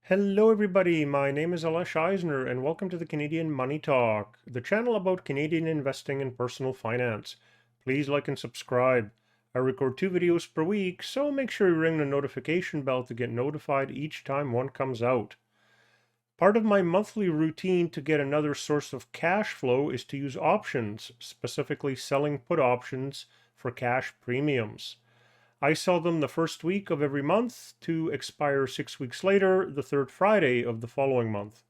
Hello, everybody. My name is Alesh Eisner, and welcome to the Canadian Money Talk, the channel about Canadian investing and personal finance. Please like and subscribe. I record 2 videos per week, so make sure you ring the notification bell to get notified each time one comes out. Part of my monthly routine to get another source of cash flow is to use options, specifically selling put options for cash premiums. I sell them the first week of every month to expire 6 weeks later, the third Friday of the following month.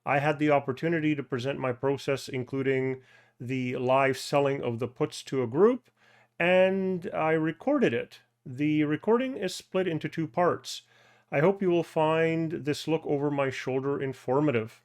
I had the opportunity to present my process, including the live selling of the puts to a group, and I recorded it. The recording is split into two parts. I hope you will find this look over my shoulder informative.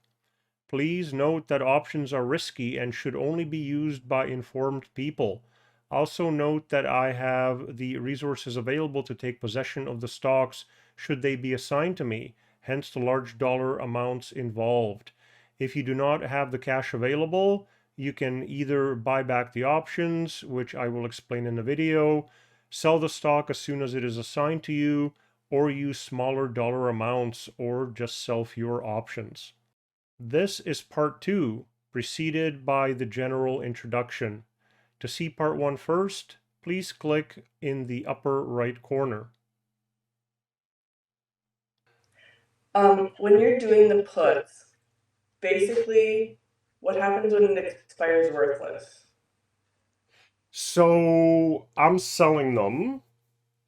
Please note that options are risky and should only be used by informed people. Also note that I have the resources available to take possession of the stocks should they be assigned to me, hence the large dollar amounts involved. If you do not have the cash available, you can either buy back the options, which I will explain in the video, sell the stock as soon as it is assigned to you, or use smaller dollar amounts, or just sell fewer options. This is part 2, preceded by the general introduction. To see part 1 first, please click in the upper right corner. When you're doing the puts, basically what happens when it expires worthless? So I'm selling them.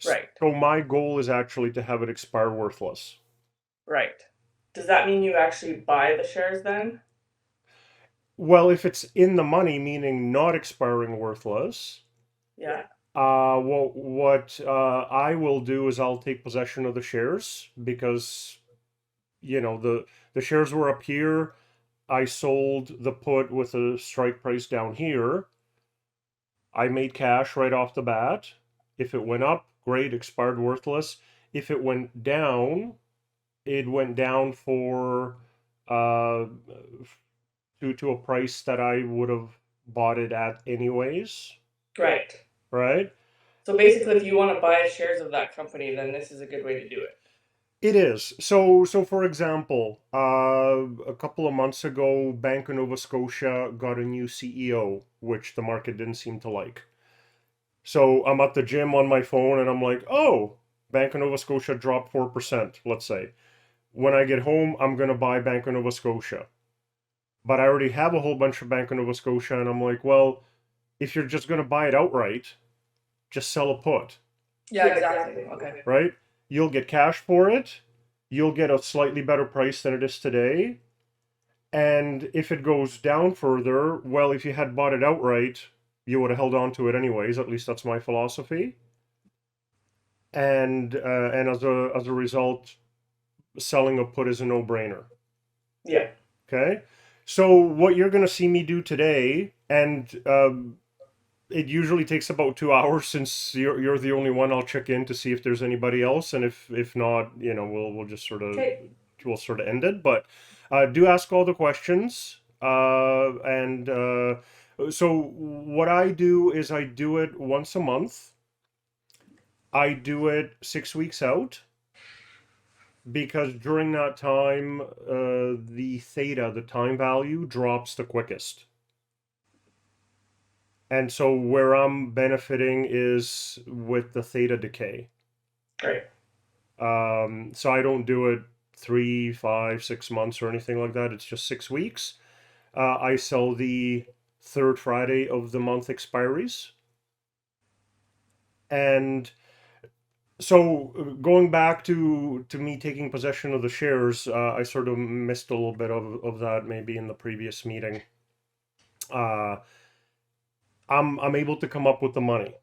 Right, So my goal is actually to have it expire worthless. right. Does that mean you actually buy the shares then? Well, if it's in the money, meaning not expiring worthless, Yeah, what I will do is I'll take possession of the shares because the shares were up here. I sold the put with a strike price down here. I made cash right off the bat. If it went up, great, expired worthless. If it went down, it went down for uh to a price that I would have bought it at anyways, right. right? So basically, if you want to buy shares of that company, then this is a good way to do it. It is. So for example, a couple of months ago, Bank of Nova Scotia got a new CEO, which the market didn't seem to like. So I'm at the gym on my phone and I'm like, oh, Bank of Nova Scotia dropped 4%, let's say. When I get home, I'm going to buy Bank of Nova Scotia. But I already have a whole bunch of Bank of Nova Scotia, and I'm like, well, if you're just going to buy it outright, just sell a put, Yeah, exactly. Okay. right? You'll get cash for it. You'll get a slightly better price than it is today. And if it goes down further, well, if you had bought it outright, you would have held on to it anyways. At least that's my philosophy. And as a result, selling a put is a no-brainer. Yeah. Okay, so what you're going to see me do today, and it usually takes about 2 hours since you're the only one. I'll check in to see if there's anybody else, and if not, we'll just sort of Okay. we'll sort of end it. But do ask all the questions, and so what I do is I do it once a month. I do it 6 weeks out because during that time, the theta, the time value, drops the quickest. And so where I'm benefiting is with the theta decay. Right. So I don't do it 3, 5, 6 months or anything like that. It's just 6 weeks. I sell the third Friday of the month expiries. And so going back to me taking possession of the shares, I sort of missed a little bit of that maybe in the previous meeting. Uh, I'm able to come up with the money,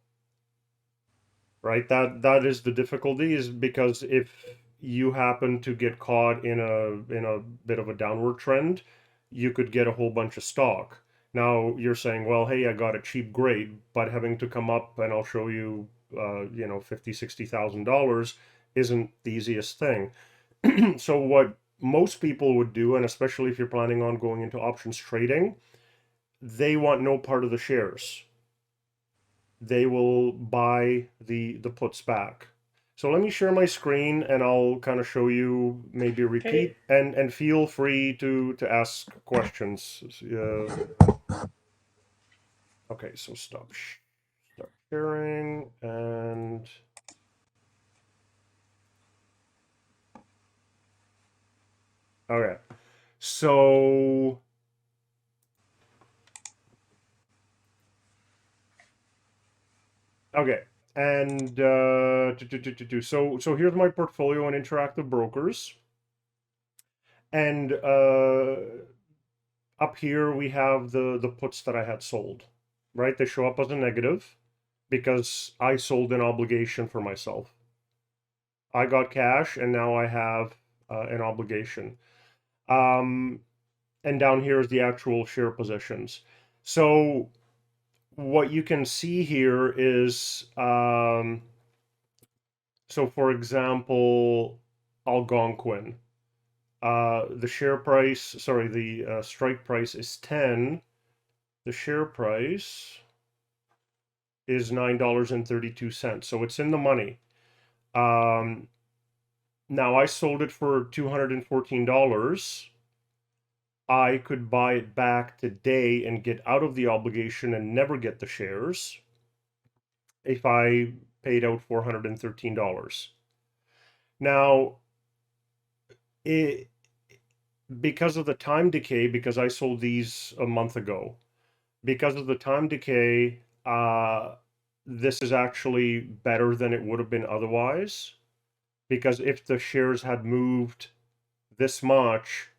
right? That is the difficulty, is because if you happen to get caught in a bit of a downward trend, you could get a whole bunch of stock. Now you're saying, well, hey, I got a cheap grade, but having to come up, and I'll show you, $50,000, $60,000 isn't the easiest thing. So what most people would do, and especially if you're planning on going into options trading, they want no part of the shares. They will buy the puts back. So let me share my screen and I'll kind of show you, maybe Okay. repeat, and feel free to ask questions. Okay, so stop sharing and okay. So okay. And so here's my portfolio on Interactive Brokers. And up here we have the puts that I had sold, right? They show up as a negative because I sold an obligation for myself. I got cash and now I have an obligation. Um, and down here is the actual share positions. So what you can see here is, so for example, Algonquin. The share price, sorry, the strike price is 10. The share price is $9.32. So it's in the money. Um, Now I sold it for $214. I could buy it back today and get out of the obligation and never get the shares if I paid out $413. Now, it, because of the time decay, because I sold these a month ago, because of the time decay, this is actually better than it would have been otherwise. Because if the shares had moved this much,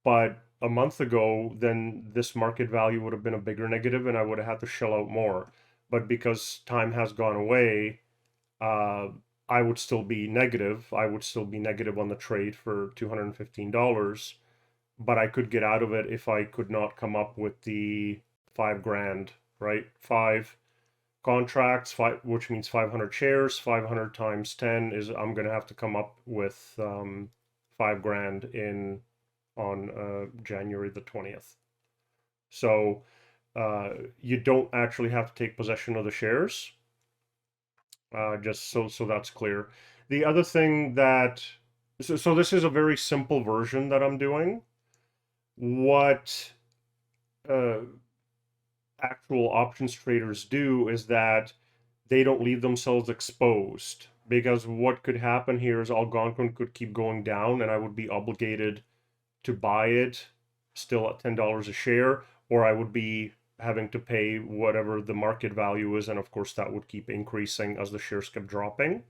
but a month ago, then this market value would have been a bigger negative and I would have had to shell out more. But because time has gone away, uh, I would still be negative. I would still be negative on the trade for $215, but I could get out of it if I could not come up with the 5 grand, right? Five contracts, which means 500 shares. 500 times 10 is I'm going to have to come up with 5 grand in on January the 20th. So you don't actually have to take possession of the shares, just so that's clear. The other thing that so this is a very simple version that I'm doing. What uh, actual options traders do is that they don't leave themselves exposed, because what could happen here is Algonquin could keep going down and I would be obligated to buy it still at $10 a share, or I would be having to pay whatever the market value is, and of course that would keep increasing as the shares kept dropping.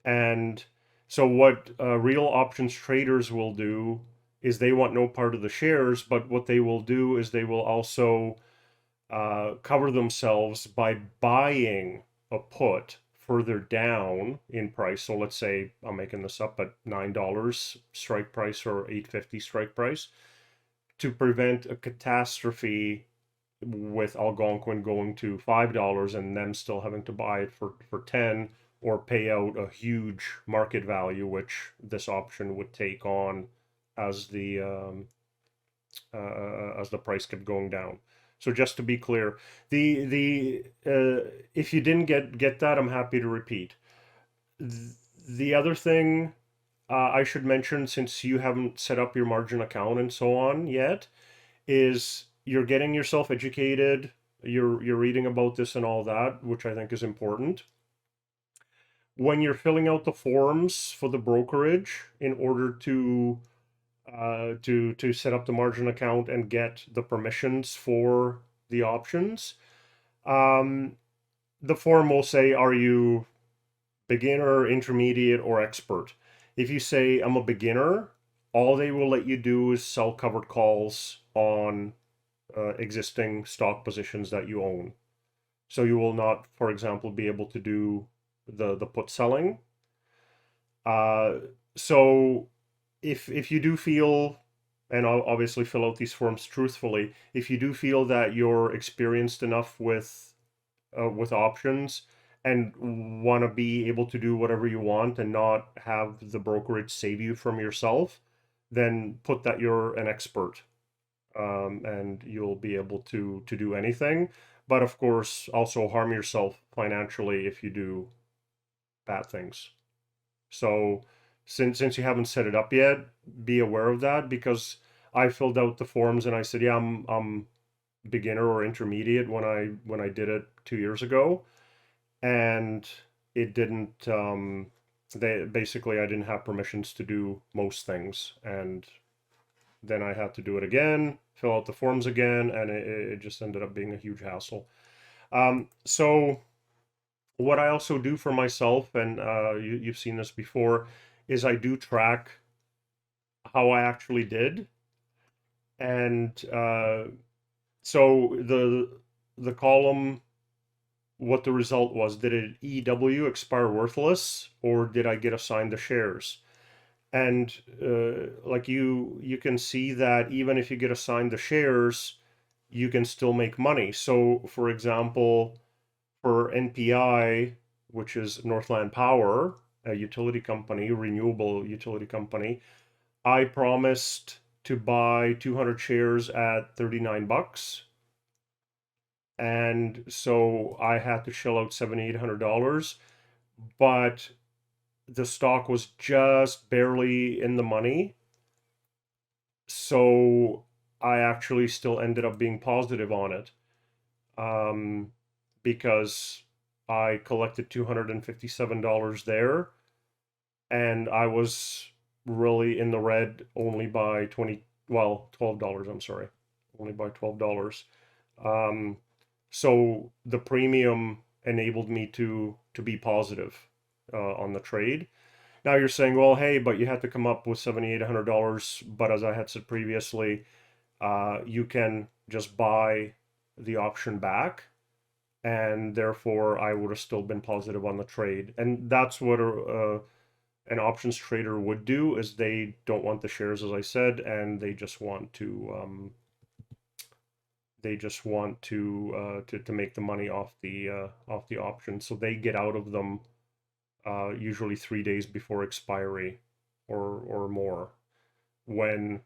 And so what real options traders will do is they want no part of the shares, but what they will do is they will also cover themselves by buying a put further down in price. So let's say I'm making this up at $9 strike price or $8.50 strike price, to prevent a catastrophe with Algonquin going to $5 and them still having to buy it for 10, or pay out a huge market value, which this option would take on as the price kept going down. So just to be clear, the if you didn't get that, I'm happy to repeat. The other thing I should mention, since you haven't set up your margin account and so on yet, is you're getting yourself educated. You're reading about this and all that, which I think is important. When you're filling out the forms for the brokerage in order to set up the margin account and get the permissions for the options. Um, the form will say, are you beginner, intermediate, or expert? If you say I'm a beginner, all they will let you do is sell covered calls on existing stock positions that you own. So you will not, for example, be able to do the put selling. Uh, so if you do feel, and I'll obviously fill out these forms truthfully, if you do feel that you're experienced enough with options and want to be able to do whatever you want and not have the brokerage save you from yourself, then put that you're an expert, and you'll be able to do anything. But of course, also harm yourself financially if you do bad things. So since you haven't set it up yet, be aware of that, because I filled out the forms and I said, yeah, I'm beginner or intermediate when I did it 2 years ago, and it didn't. They basically, I didn't have permissions to do most things, and then I had to do it again, fill out the forms again, and it just ended up being a huge hassle. So what I also do for myself, and you've seen this before, is I do track how I actually did, and so the column, what the result was, did it EW, expire worthless, or did I get assigned the shares? And like you can see that even if you get assigned the shares, you can still make money. So for example, for NPI, which is Northland Power, a utility company, renewable utility company, I promised to buy 200 shares at 39 bucks. And so I had to shell out $7,800, but the stock was just barely in the money. So I actually still ended up being positive on it, um, because I collected $257 there, and I was really in the red only by $12, I'm sorry, only by $12. Um, so the premium enabled me to be positive on the trade. Now you're saying, well, hey, but you had to come up with $7,800. But as I had said previously, you can just buy the option back, and therefore I would have still been positive on the trade. And that's what an options trader would do, is they don't want the shares, as I said, and they just want to to make the money off the option. So they get out of them usually 3 days before expiry, or more, when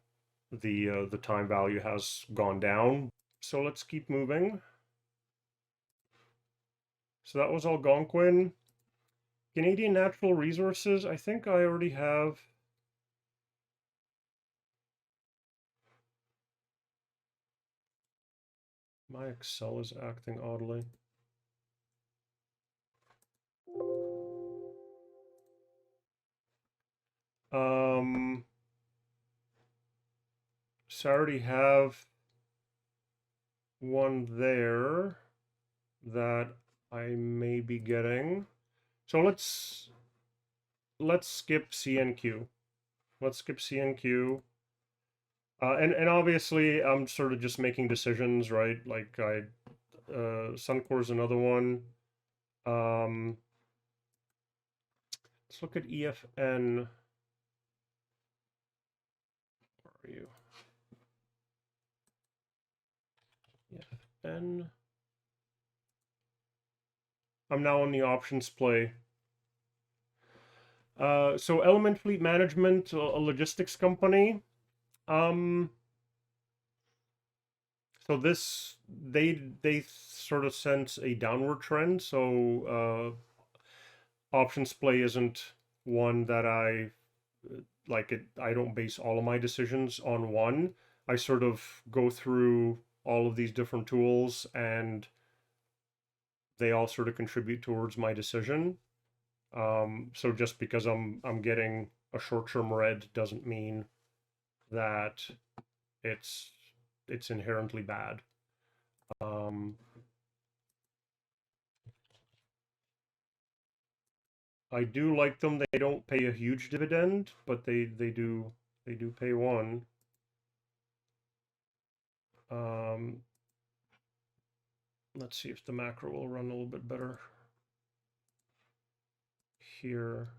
the time value has gone down. So let's keep moving. So that was Algonquin. Canadian Natural Resources, I think I already have. My Excel is acting oddly. Um, so I already have one there that I may be getting. So let's skip CNQ. Let's skip CNQ. And obviously I'm sort of just making decisions, right? Like Suncor's another one. Let's look at EFN. Where are you? EFN. I'm now on the options play. So Element Fleet Management, a logistics company. Um, so this they sort of sense a downward trend. So options play isn't one that I like. It I don't base all of my decisions on one. I sort of go through all of these different tools, and they all sort of contribute towards my decision. So just because I'm getting a short-term red doesn't mean that it's it's inherently bad. Um, I do like them. They don't pay a huge dividend, but they do pay one. Um, let's see if the macro will run a little bit better here.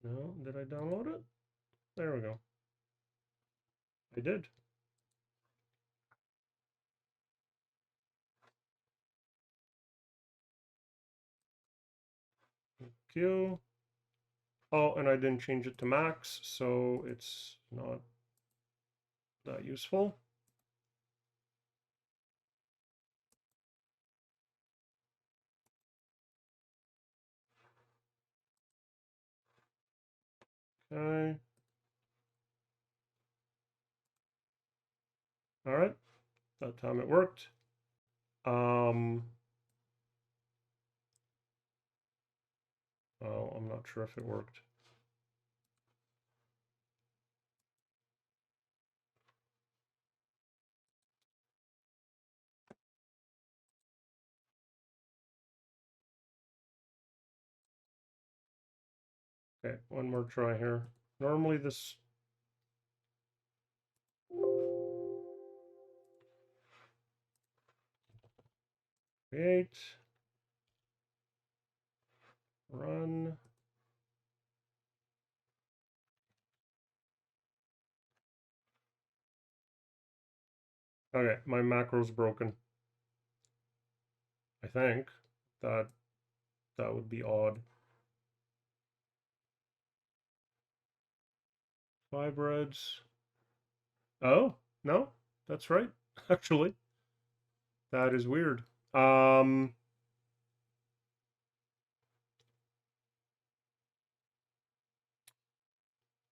No, did I download it? There we go. I did. Thank you. Oh, and I didn't change it to max, so it's not that useful. Okay. All right. That time it worked. Oh, I'm not sure if it worked. Okay, one more try here. Normally this... Create. Run. Okay, my macro's broken. I think that would be odd. Five reds. Oh, no, that's right. Actually, that is weird.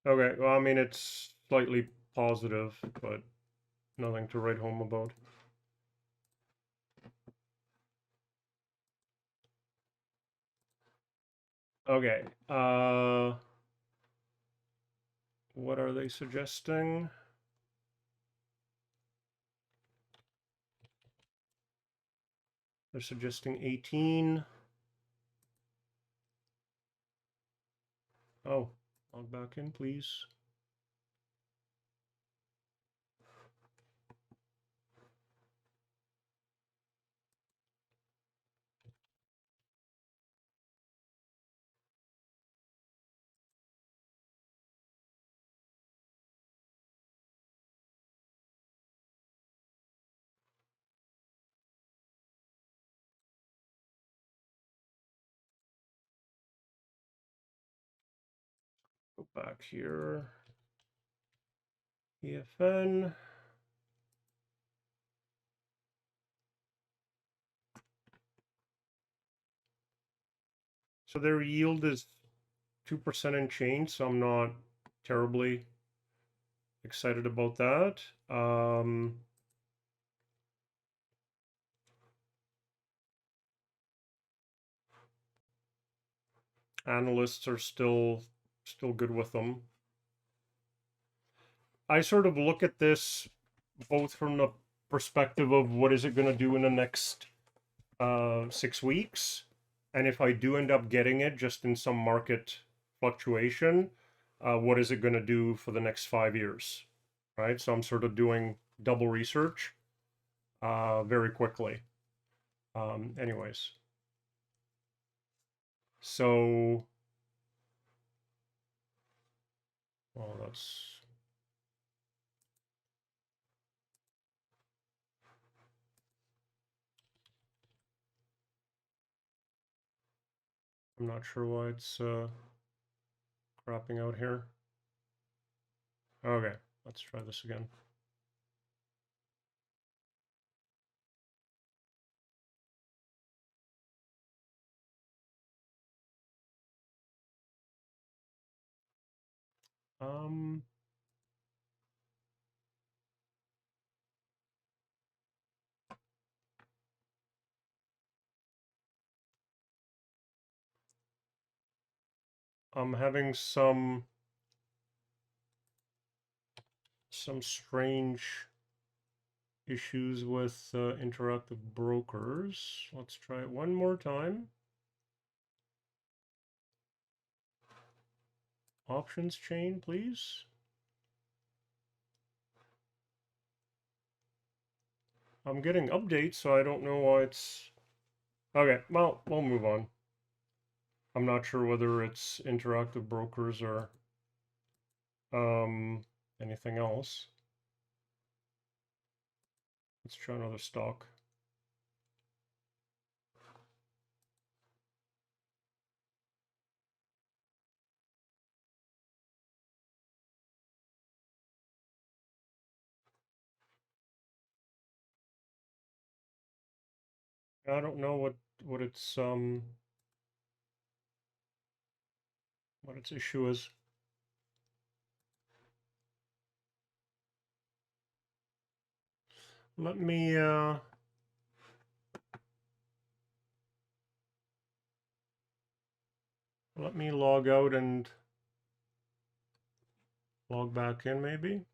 Okay, well, I mean, it's slightly positive, but nothing to write home about. Okay, what are they suggesting? They're suggesting 18. Oh, log back in, please. Go back here. EFN. So their yield is 2% and change, so I'm not terribly excited about that. Analysts are still good with them. I sort of look at this both from the perspective of what is it going to do in the next 6 weeks, and if I do end up getting it just in some market fluctuation, what is it going to do for the next 5 years, right? So I'm sort of doing double research very quickly. Anyways, so, well, that's... I'm not sure why it's crapping out here. Okay, let's try this again. Um, I'm having some strange issues with interactive brokers. Let's try it one more time. Options chain, please. I'm getting updates, so I don't know why it's... Okay, well, we'll move on. I'm not sure whether it's interactive brokers or anything else. Let's try another stock. I don't know what its issue is. Let me let me log out and log back in maybe.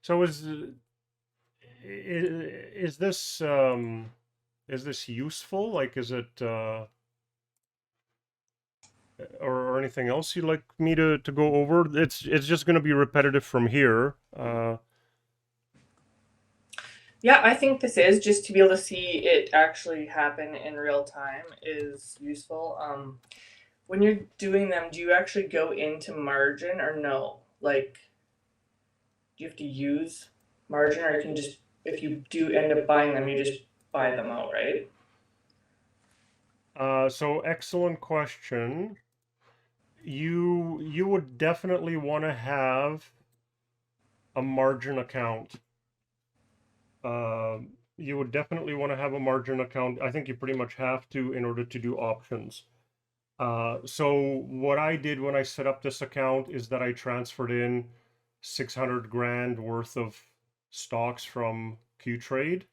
So is this useful? Like, is it or anything else you'd like me to go over? It's just going to be repetitive from here. Yeah, I think this is just to be able to see it actually happen in real time is useful. When you're doing them, do you actually go into margin or no? Like, do you have to use margin, or you can just, if you do end up buying them, you just buy them outright? So excellent question. You would definitely want to have a margin account. Uh, you would definitely want to have a margin account. I think you pretty much have to in order to do options. So what I did when I set up this account is that I transferred in 600 grand worth of stocks from Qtrade,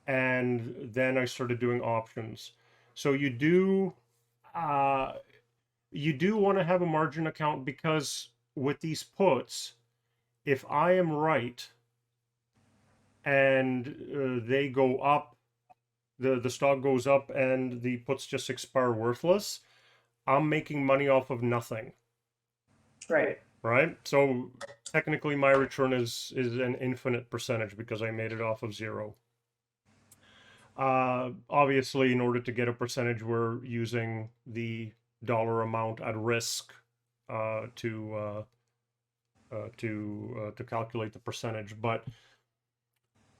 and then I started doing options. So uh, you do want to have a margin account because with these puts, if I am right and they go up, the stock goes up and the puts just expire worthless, I'm making money off of nothing, Right. right? So technically my return is an infinite percentage because I made it off of zero. Obviously, in order to get a percentage, we're using the dollar amount at risk uh, to uh, to calculate the percentage. But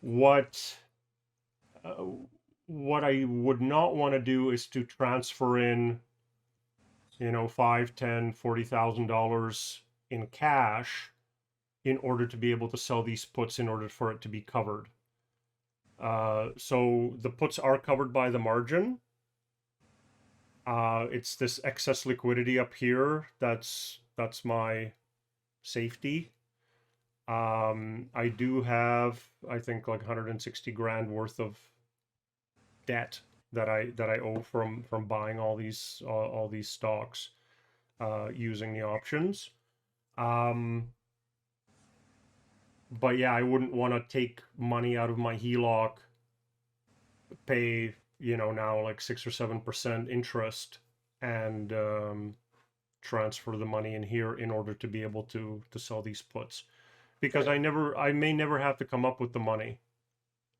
what uh, what I would not want to do is to transfer in, five, 10, $40,000 in cash in order to be able to sell these puts in order for it to be covered. So the puts are covered by the margin. It's this excess liquidity up here that's my safety. I do have, I think, like 160 grand worth of debt that I owe from buying all these stocks using the options. Um, but yeah, I wouldn't want to take money out of my HELOC, pay now like 6 or 7% interest, and transfer the money in here in order to be able to sell these puts because Right. I may never have to come up with the money.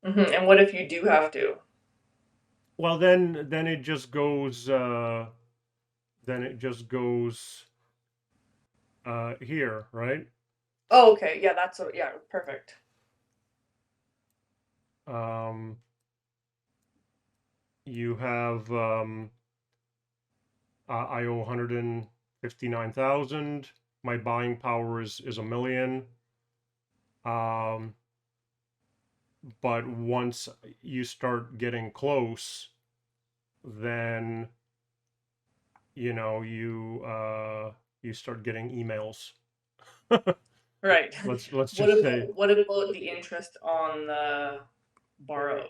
And what if you do have to? Well, then it just goes here, right? Oh, okay. Yeah, that's what, yeah, perfect. Um, you have I owe 159,000. My buying power is a million. Um, but once you start getting close, then you start getting emails. Right. Let's just say. What about the interest on the borrowed?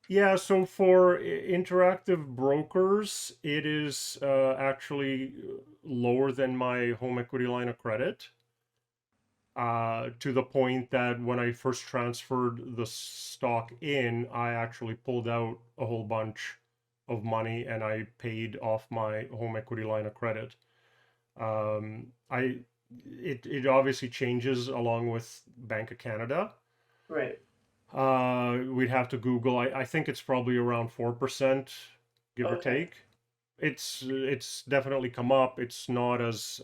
Yeah, so for interactive brokers, it is actually lower than my home equity line of credit. To the point that when I first transferred the stock in, I actually pulled out a whole bunch of money and I paid off my home equity line of credit. I it obviously changes along with Bank of Canada. Right. We'd have to Google. I think it's probably around 4%, give or Okay. take. It's definitely come up. It's not as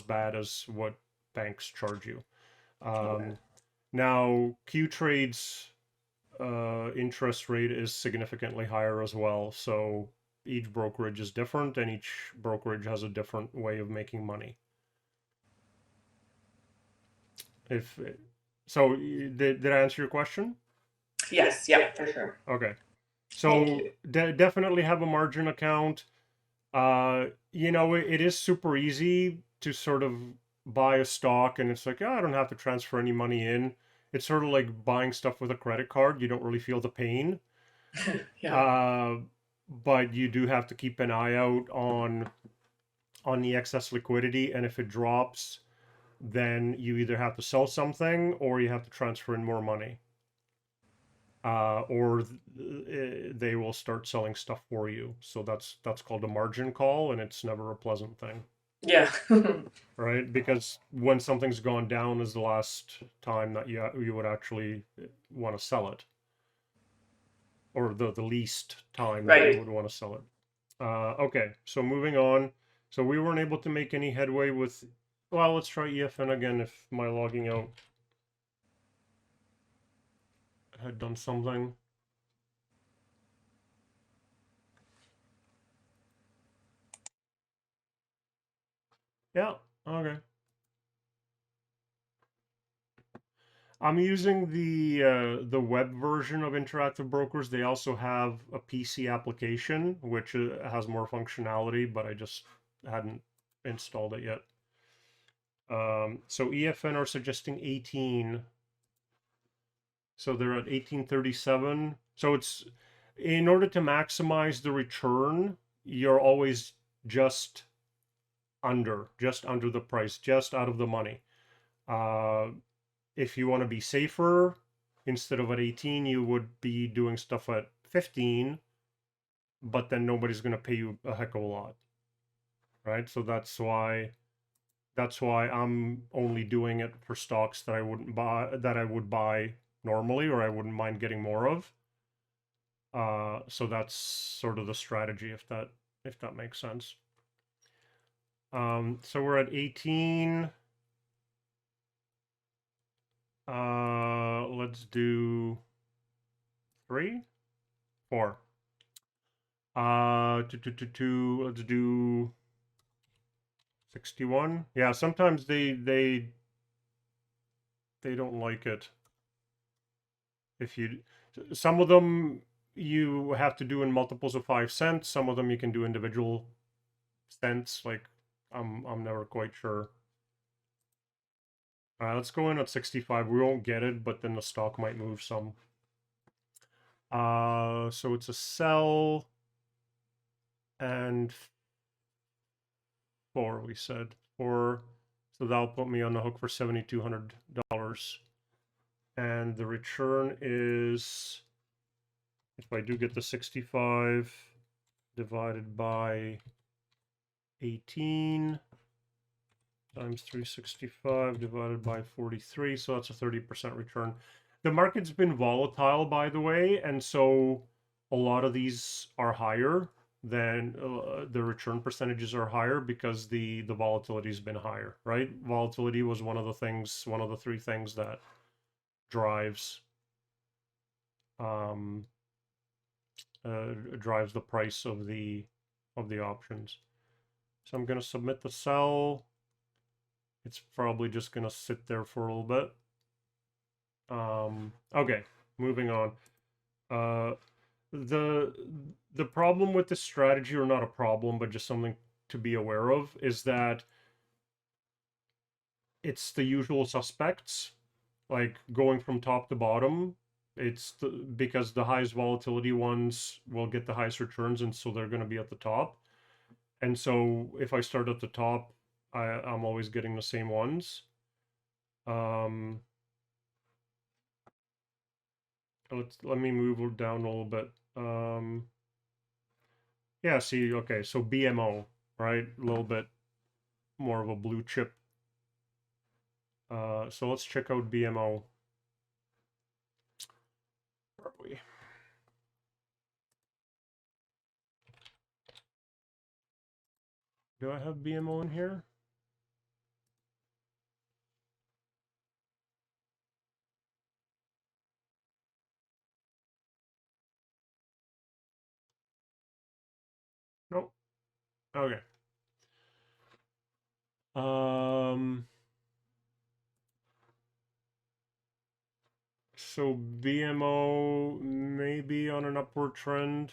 bad as what banks charge you. Okay. Um, Now Q Trade's interest rate is significantly higher as well. So each brokerage is different, and each brokerage has a different way of making money. If so, did I answer your question? Yes, yeah, for sure. Okay. Thank So you. definitely have a margin account. It is super easy to sort of buy a stock, and it's like, oh, I don't have to transfer any money in. It's sort of like buying stuff with a credit card. You don't really feel the pain. Yeah. Uh, but you do have to keep an eye out on the excess liquidity, and if it drops, then you either have to sell something or you have to transfer in more money. Or they will start selling stuff for you. So that's called a margin call, and it's never a pleasant thing, Yeah. right? Because when something's gone down is the last time that you would actually want to sell it, or the least time that you Right. would want to sell it. Okay, so moving on. So we weren't able to make any headway with. Well, let's try EFN again if my logging out had done something. Yeah, okay. I'm using the web version of Interactive Brokers. They also have a PC application which has more functionality, but I just hadn't installed it yet. So EFN are suggesting 18. So they're at 1837. So it's in order to maximize the return, you're always just just under the price, just out of the money. Uh, if you want to be safer, instead of at 18, you would be doing stuff at 15, but then nobody's going to pay you a heck of a lot, right? So that's why I'm only doing it for stocks that I would buy normally, or I wouldn't mind getting more of. So that's sort of the strategy, if that makes sense. So we're at 18. Let's do 3, 4. Let's do 61. Yeah, sometimes they don't like it. If you Some of them you have to do in multiples of 5 cents. Some of them you can do individual cents. Like I'm never quite sure. Let's go in at 65. We won't get it, but then the stock might move some. So it's a sell and 4, we said. 4. So that'll put me on the hook for $7,200. And the return is, if I do get the 65 divided by 18 times 365 divided by 43, so that's a 30% return. The market's been volatile, by the way, and so a lot of these are higher than the return percentages are higher because the volatility has been higher, right? Volatility was one of the 3 things that drives um, drives the price of the options. So I'm going to submit the sell. It's probably just going to sit there for a little bit. Okay, moving on. Uh, the the problem with this strategy, or not a problem, but just something to be aware of, is that it's the usual suspects, like going from top to bottom. Because the highest volatility ones will get the highest returns, and so they're going to be at the top. And so if I start at the top, I'm always getting the same ones. Um, let me move down a little bit. Yeah, see, okay, so BMO, right? A little bit more of a blue chip. So let's check out BMO. Where are we? Do I have BMO in here? Nope. Okay. Um, so BMO maybe on an upward trend.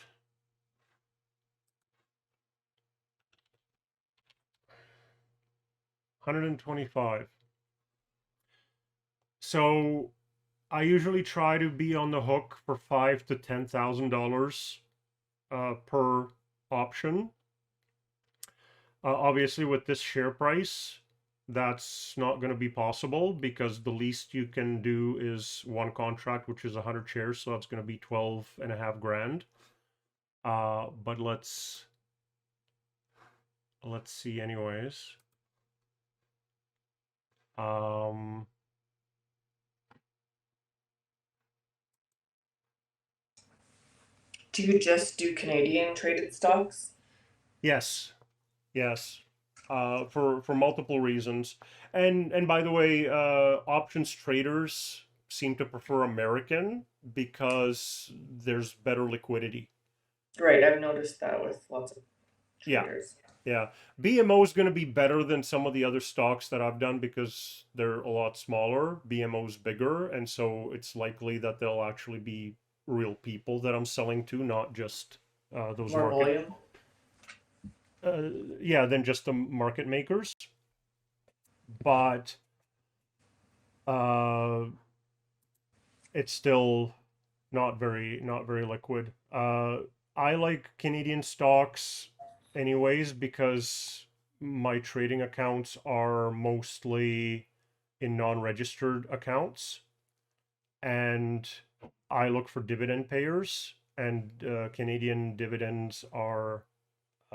$125. So I usually try to be on the hook for $5,000 to $10,000 per option. Obviously, with this share price, that's not going to be possible because the least you can do is one contract, which is 100 shares. So that's going to be 12 and a half grand. But let's see anyways. Um, Do you just do Canadian traded stocks? yes, yes. For multiple reasons. And by the way, options traders seem to prefer American because there's better liquidity. Right, I've noticed that with lots of Yeah, traders. yeah. BMO is going to be better than some of the other stocks that I've done because they're a lot smaller. BMO's bigger, and so it's likely that they'll actually be real people that I'm selling to, not just those More market, volume. uh, yeah, than just the market makers. But uh, it's still not very liquid. I like Canadian stocks anyways because my trading accounts are mostly in non-registered accounts, and I look for dividend payers, and Canadian dividends are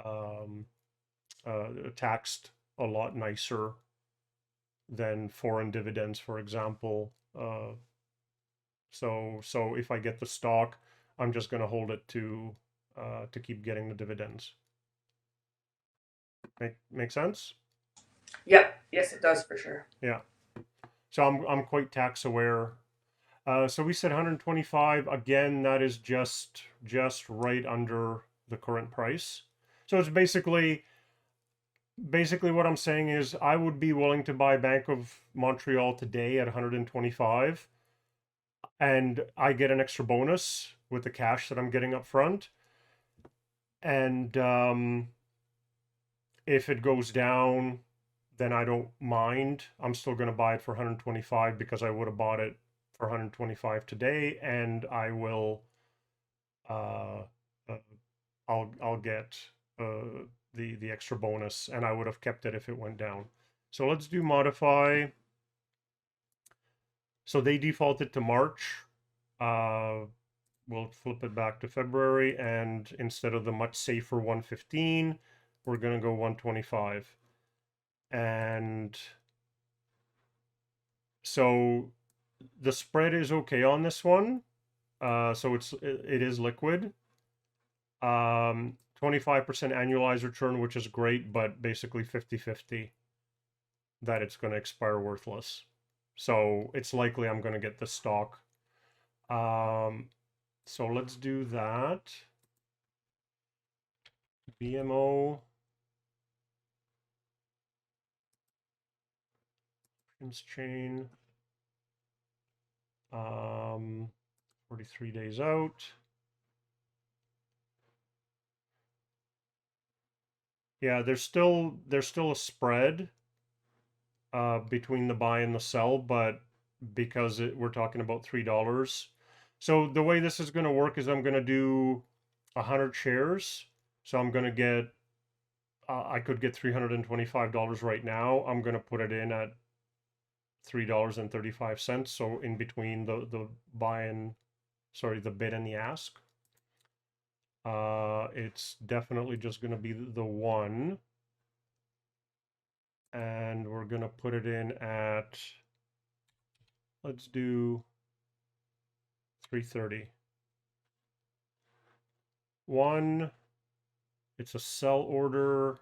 um, taxed a lot nicer than foreign dividends, for example. So if I get the stock, I'm just going to hold it to keep getting the dividends. Make sense? Yep, yes, it does for sure. Yeah. So I'm quite tax aware. So we said 125 again. That is just right under the current price. So it's basically what I'm saying is I would be willing to buy Bank of Montreal today at 125, and I get an extra bonus with the cash that I'm getting up front. And if it goes down, then I don't mind. I'm still going to buy it for 125 because I would have bought it for 125 today, and I will. Uh, uh, I'll get the extra bonus, and I would have kept it if it went down. So let's do modify. So they defaulted to March. Uh, we'll flip it back to February, and instead of the much safer 115, we're going to go 125. And so the spread is okay on this one. So it is liquid. 25% annualized return, which is great, but basically 50-50 that it's going to expire worthless. So it's likely I'm going to get the stock. So let's do that. BMO chain. 43 days out. Yeah, there's still a spread between the buy and the sell, but because we're talking about $3. So the way this is going to work is I'm going to do 100 shares. So I'm going to get I could get $325 right now. I'm going to put it in at $3.35. So in between the buy and the bid and the ask. It's definitely just going to be the one. And we're going to put it in at, let's do 330. One, it's a sell order,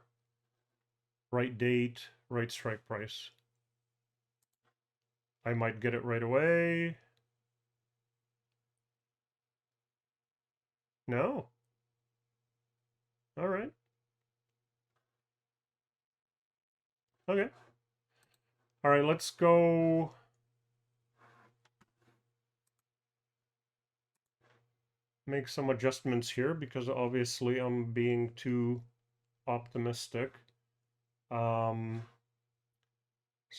right date, right strike price. I might get it right away. No. All right. Okay. All right, let's go. Make some adjustments here because obviously I'm being too optimistic. So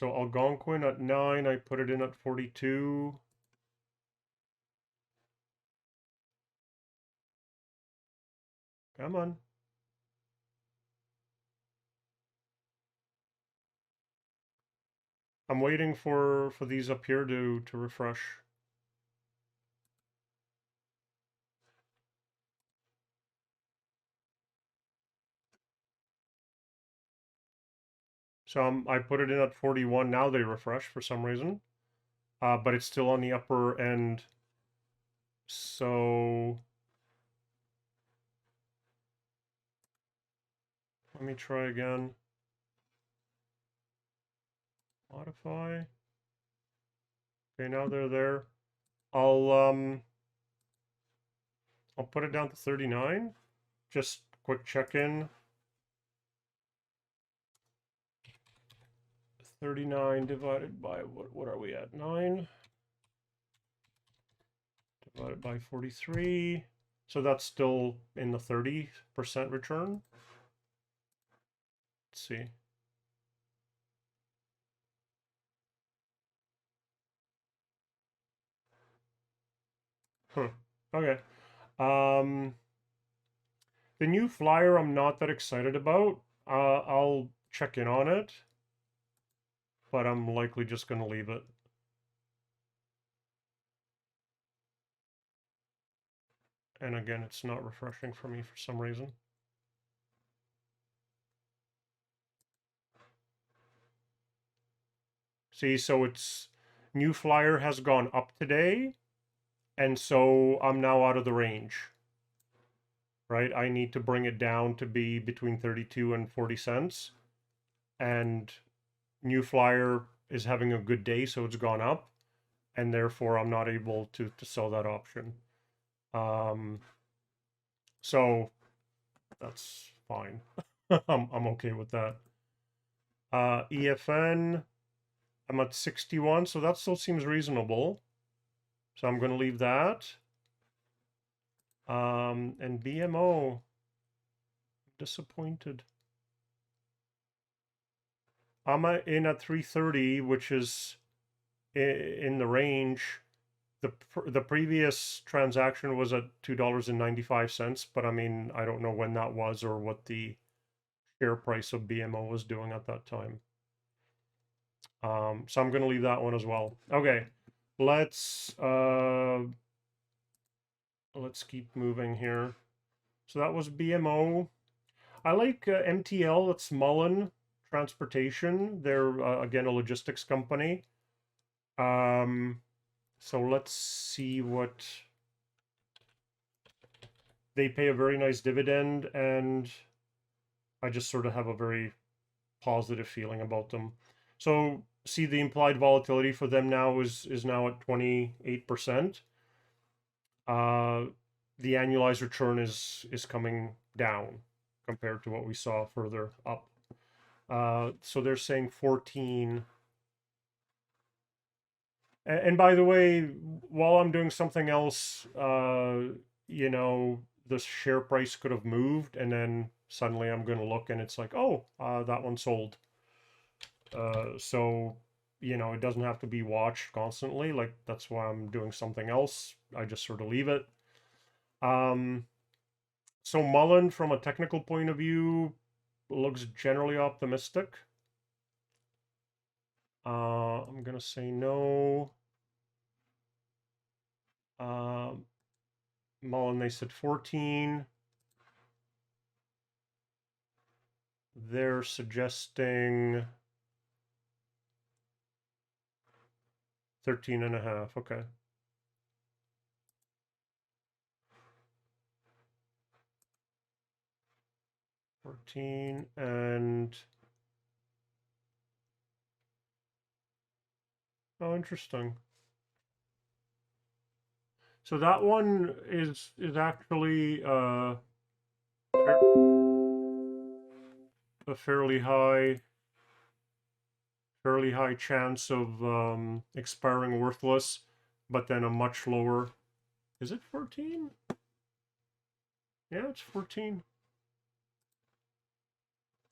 Algonquin at 9, I put it in at 42. Come on. I'm waiting for these up here to refresh. So I put it in at 41. Now they refresh for some reason. But it's still on the upper end. So let me try again. Modify. Okay, now they're there. I'll put it down to 39. Just quick check-in. 39 divided by, what are we at? 9 divided by 43. So that's still in the 30% return. Let's see. Okay. The new flyer I'm not that excited about. I'll check in on it, but I'm likely just going to leave it. And again, it's not refreshing for me for some reason. See, so it's new flyer has gone up today, and so I'm now out of the range. Right? I need to bring it down to be between 32 and 40 cents. And new flyer is having a good day, so it's gone up, and therefore I'm not able to sell that option. So that's fine. I'm okay with that. EFN, I'm at 61, so that still seems reasonable. So I'm going to leave that. And BMO, disappointed. I'm in at 330, which is in the range. The previous transaction was at $2.95, but I mean, I don't know when that was or what the share price of BMO was doing at that time. So I'm going to leave that one as well. Okay, let's keep moving here. So that was BMO. I like MTL. That's Mullen Transportation. They're again a logistics company. So let's see what they pay. A very nice dividend, and I just sort of have a very positive feeling about them. So see the implied volatility for them now is now at 28%. The annualized return is coming down compared to what we saw further up. So they're saying 14. And by the way, while I'm doing something else, you know, the share price could have moved, and then suddenly I'm going to look and it's like, oh, that one sold. So, you know, it doesn't have to be watched constantly. Like, that's why I'm doing something else. I just sort of leave it. So Mullen, from a technical point of view, looks generally optimistic. I'm going to say no. Mullen, they said 14. They're suggesting 13.5. Okay. And oh, interesting. So that one is actually a fairly high fairly high chance of expiring worthless, but then a much lower. Is it 14? Yeah, it's 14.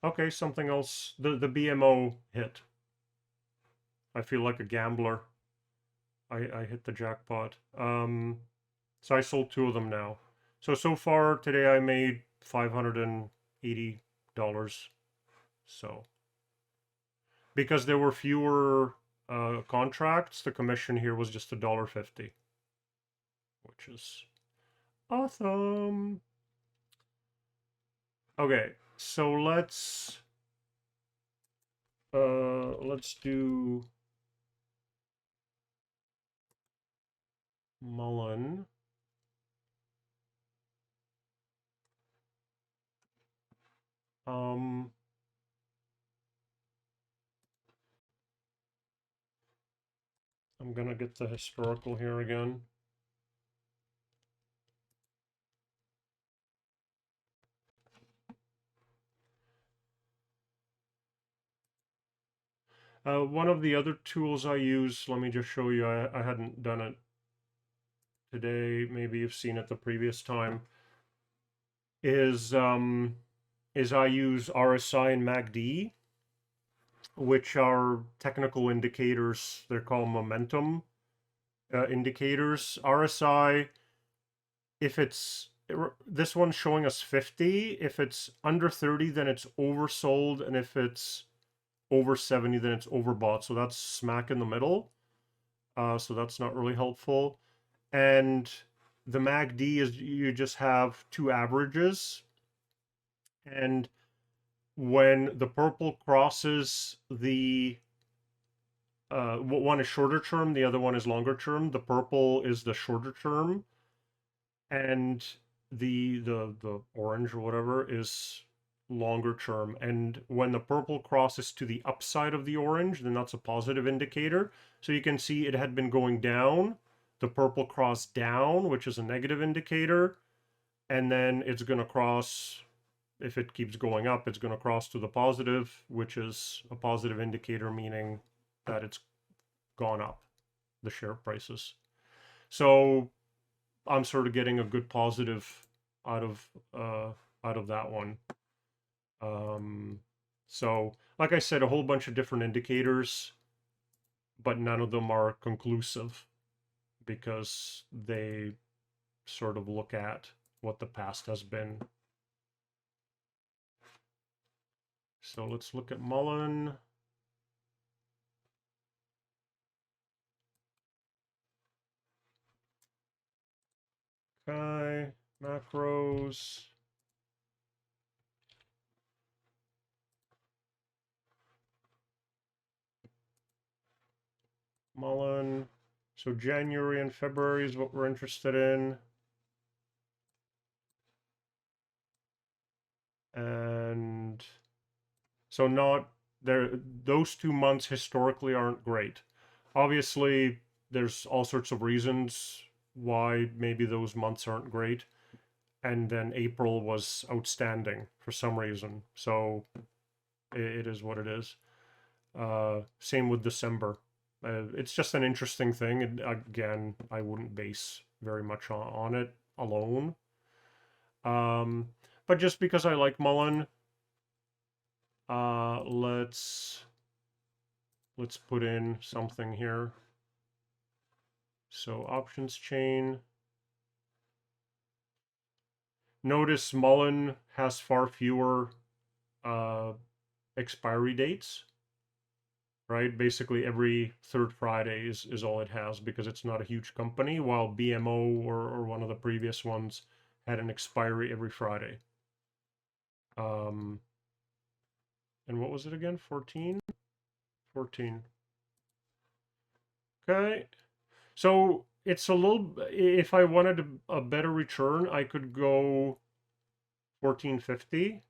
Okay, something else. The BMO hit. I feel like a gambler. I hit the jackpot. So I sold 2 of them now. So far today I made $580. So because there were fewer contracts, the commission here was just $1.50, which is awesome. Okay, so let's do Mullen. Um, I'm gonna get the historical here again. One of the other tools I use, let me just show you, I hadn't done it today, maybe you've seen it the previous time, is I use RSI and MACD, which are technical indicators. They're called momentum indicators. RSI, if it's this one's showing us 50. If it's under 30, then it's oversold, and if it's over 70, then it's overbought. So that's smack in the middle. So that's not really helpful. And the MACD is you just have 2 averages, and when the purple crosses the one is shorter term, the other one is longer term. The purple is the shorter term, and the orange or whatever is longer term. And when the purple crosses to the upside of the orange, then that's a positive indicator. So you can see it had been going down. The purple crossed down, which is a negative indicator, and then it's going to cross. If it keeps going up, it's going to cross to the positive, which is a positive indicator, meaning that it's gone up, the share prices. So I'm sort of getting a good positive out of that one. So like I said, a whole bunch of different indicators, but none of them are conclusive because they sort of look at what the past has been. So let's look at Mullen. Okay, macros. Mullen. So January and February is what we're interested in. And so not there, those 2 months historically aren't great. Obviously, there's all sorts of reasons why maybe those months aren't great. And then April was outstanding for some reason. So it is what it is. Same with December. It's just an interesting thing. And again, I wouldn't base very much on it alone. But just because I like Mullen, let's put in something here. So options chain. Notice Mullen has far fewer expiry dates, right? Basically every third Friday is all it has because it's not a huge company, while BMO or one of the previous ones had an expiry every Friday. And what was it again? 14? 14. Okay. So it's a little, if I wanted a better return, I could go 1450.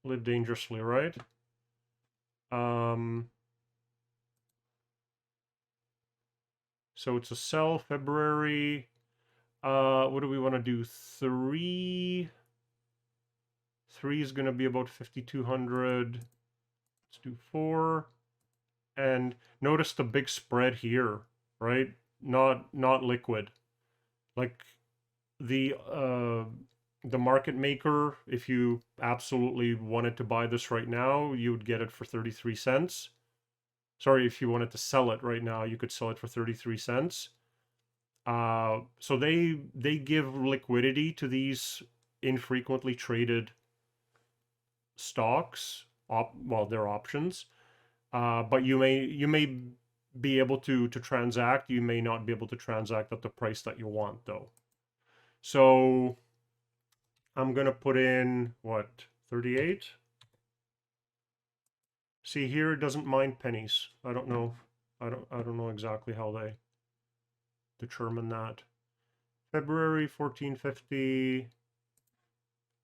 Live dangerously, right? So it's a sell February. What do we want to do? 3 is going to be about 5,200. Let's do 4. And notice the big spread here, right? Not liquid. Like the market maker, if you absolutely wanted to buy this right now, you would get it for 33 cents. Sorry, if you wanted to sell it right now, you could sell it for 33 cents. So they give liquidity to these infrequently traded stocks. Well, they're options. But you may be able to transact. You may not be able to transact at the price that you want, though. So I'm gonna put in what, 38. See here, it doesn't mind pennies. I don't know. I don't know exactly how they determine that. February 1450.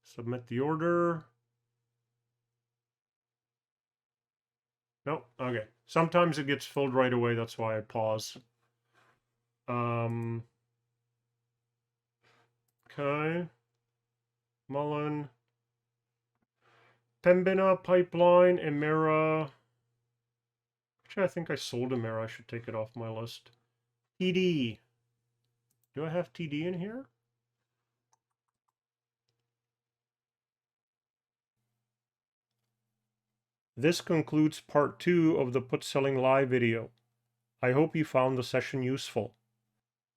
Submit the order. Nope. Okay. Sometimes it gets filled right away. That's why I pause. Okay. Mullen. Pembina, Pipeline, Emera. Actually, I think I sold Emera. I should take it off my list. TD. Do I have TD in here? This concludes part 2 of the Put Selling Live video. I hope you found the session useful.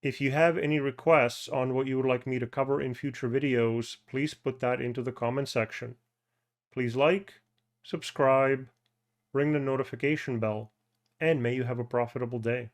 If you have any requests on what you would like me to cover in future videos, please put that into the comment section. Please like, subscribe, ring the notification bell, and may you have a profitable day.